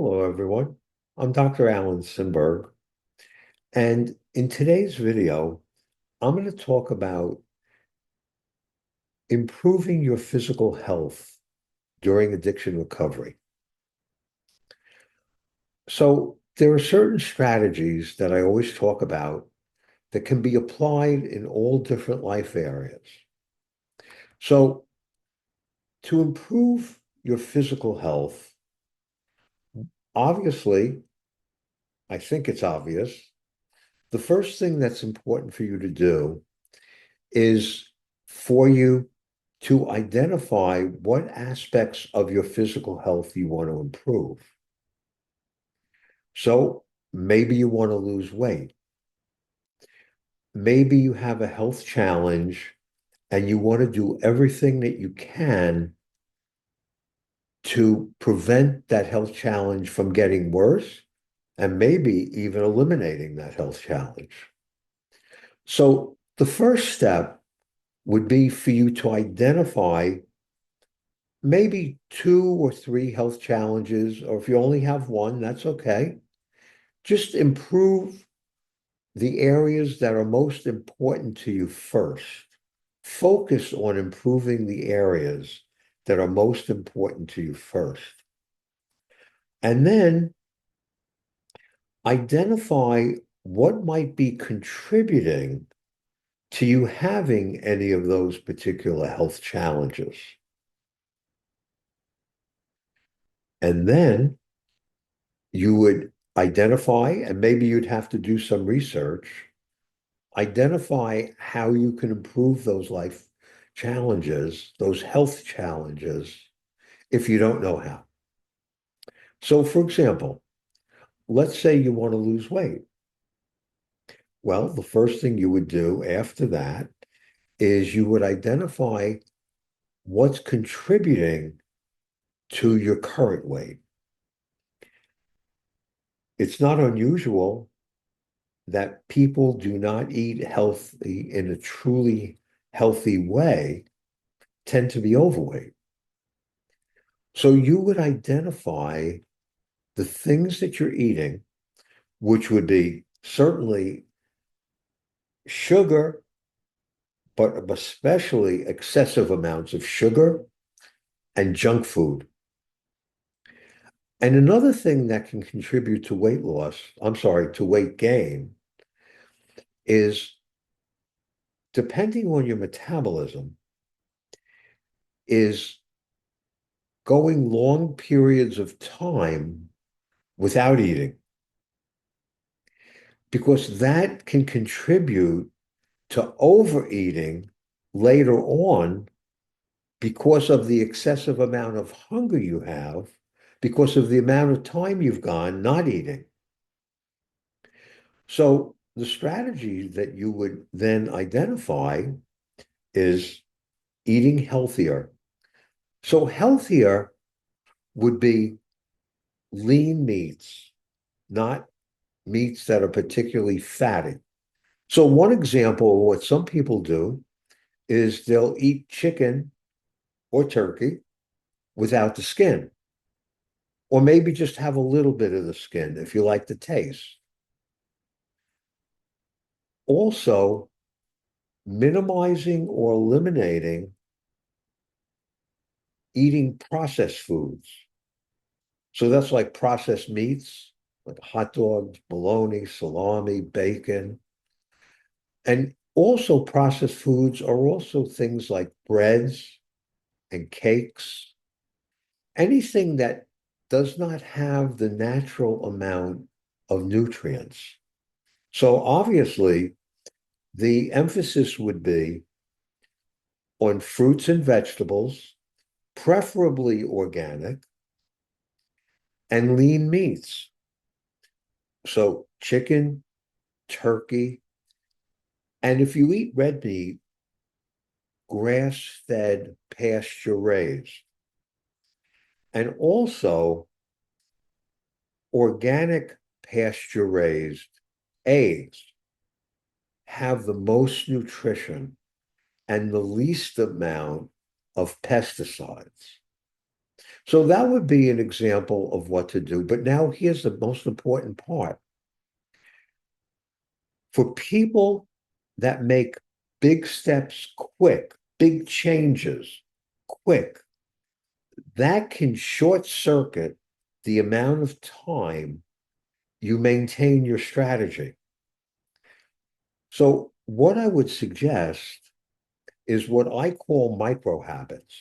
Hello, everyone. I'm Dr. Alan Simberg, and in today's video, I'm going to talk about improving your physical health during addiction recovery. So, there are certain strategies that I always talk about that can be applied in all different life areas. So, to improve your physical health, obviously, I think it's obvious, the first thing that's important for you to do is for you to identify what aspects of your physical health you want to improve. So maybe you want to lose weight. Maybe you have a health challenge and you want to do everything that you can to prevent that health challenge from getting worse and maybe even eliminating that health challenge. So the first step would be for you to identify maybe two or three health challenges, or if you only have one, that's okay. Just improve the areas that are most important to you first. Focus on improving the areas that are most important to you first. And then identify what might be contributing to you having any of those particular health challenges. And then you would identify, and maybe you'd have to do some research, identify how you can improve those life challenges, those health challenges, if you don't know how. So, for example, let's say you want to lose weight. Well, the first thing you would do after that is you would identify what's contributing to your current weight. It's not unusual that people do not eat healthy in a truly healthy way, tend to be overweight. So you would identify the things that you're eating, which would be certainly sugar, but especially excessive amounts of sugar and junk food. And another thing that can contribute to weight loss, I'm sorry, to weight gain, is depending on your metabolism, is going long periods of time without eating, because that can contribute to overeating later on because of the excessive amount of hunger you have, because of the amount of time you've gone not eating. So the strategy that you would then identify is eating healthier. So healthier would be lean meats, not meats that are particularly fatty. So one example of what some people do is they'll eat chicken or turkey without the skin, or maybe just have a little bit of the skin if you like the taste. Also, minimizing or eliminating eating processed foods. So that's like processed meats, like hot dogs, bologna, salami, bacon. And also processed foods are also things like breads and cakes, anything that does not have the natural amount of nutrients. So obviously, the emphasis would be on fruits and vegetables, preferably organic, and lean meats. So chicken, turkey, and if you eat red meat, grass-fed, pasture-raised, and also organic pasture-raised eggs have the most nutrition and the least amount of pesticides. So that would be an example of what to do. But now here's the most important part. For people that make big steps quick, big changes quick, that can short circuit the amount of time you maintain your strategy. So, what I would suggest is what I call micro habits.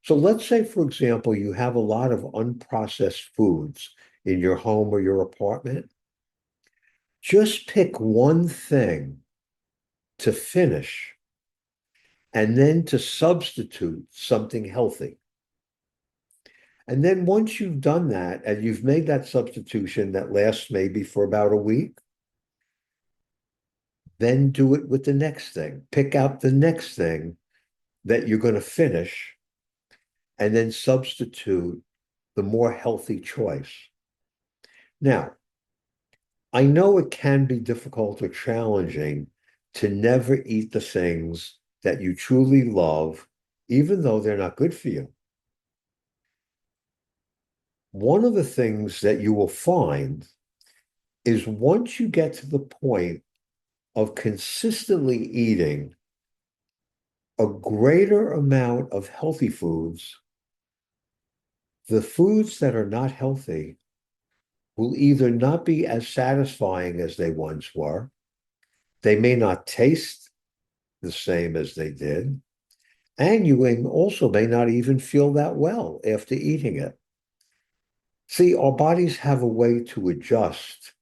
So, let's say, for example, you have a lot of unprocessed foods in your home or your apartment. Just pick one thing to finish and then to substitute something healthy. And then once you've done that and you've made that substitution that lasts maybe for about a week, then do it with the next thing. Pick out the next thing that you're going to finish and then substitute the more healthy choice. Now, I know it can be difficult or challenging to never eat the things that you truly love, even though they're not good for you. One of the things that you will find is once you get to the point of consistently eating a greater amount of healthy foods, the foods that are not healthy will either not be as satisfying as they once were, they may not taste the same as they did, and you also may not even feel that well after eating it. See, our bodies have a way to adjust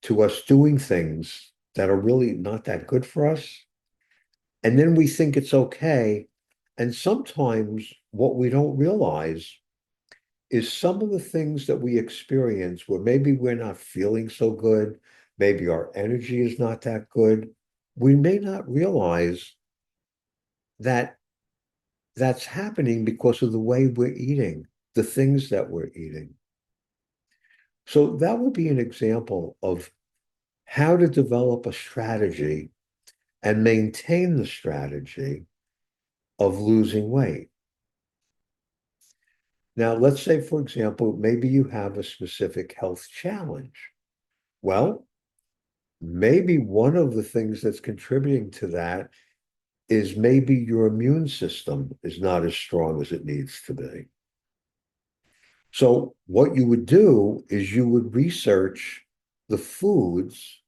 to us doing things that are really not that good for us. And then we think it's okay. And sometimes what we don't realize is some of the things that we experience where maybe we're not feeling so good, maybe our energy is not that good. We may not realize that that's happening because of the way we're eating, the things that we're eating. So that would be an example of how to develop a strategy and maintain the strategy of losing weight. Now, let's say, for example, maybe you have a specific health challenge. Well, maybe one of the things that's contributing to that is maybe your immune system is not as strong as it needs to be. So, what you would do is you would research the foods,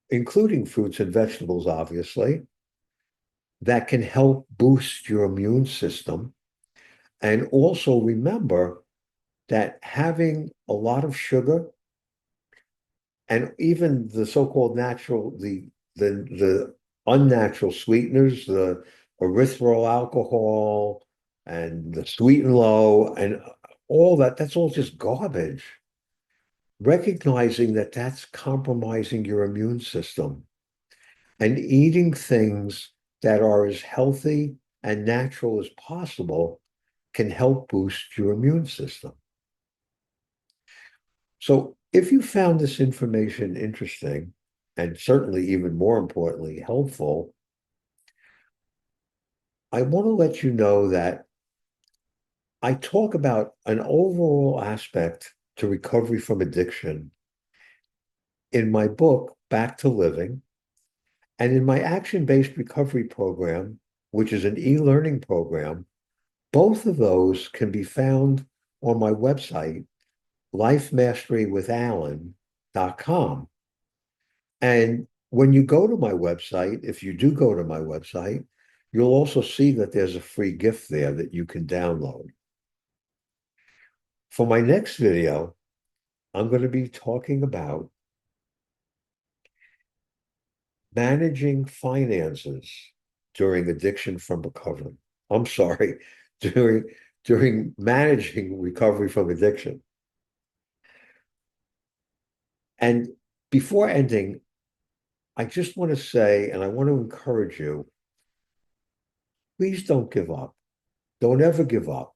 including fruits and vegetables, obviously, that can help boost your immune system. And also remember that having a lot of sugar and even the so-called natural, the unnatural sweeteners, the erythritol alcohol and the sweet and low and all that, that's all just garbage. Recognizing that that's compromising your immune system and eating things that are as healthy and natural as possible can help boost your immune system. So if you found this information interesting, and certainly even more importantly, helpful, I want to let you know that I talk about an overall aspect to recovery from addiction in my book, Back to Living, and in my action-based recovery program, which is an e-learning program. Both of those can be found on my website, lifemasterywithalan.com. And when you go to my website, if you do go to my website, you'll also see that there's a free gift there that you can download. For my next video, I'm going to be talking about managing finances during addiction from recovery. I'm sorry, during managing recovery from addiction. And before ending, I just want to say, and I want to encourage you, please don't give up. Don't ever give up.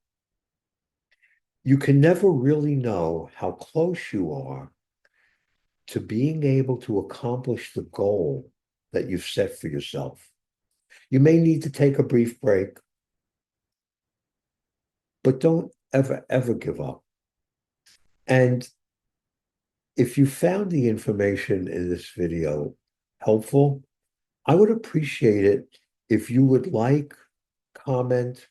You can never really know how close you are to being able to accomplish the goal that you've set for yourself. You may need to take a brief break. but don't ever, ever give up. And if you found the information in this video helpful, I would appreciate it if you would like, comment,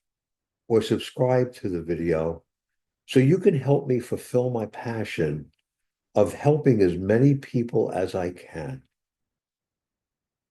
or subscribe to the video so you can help me fulfill my passion of helping as many people as I can.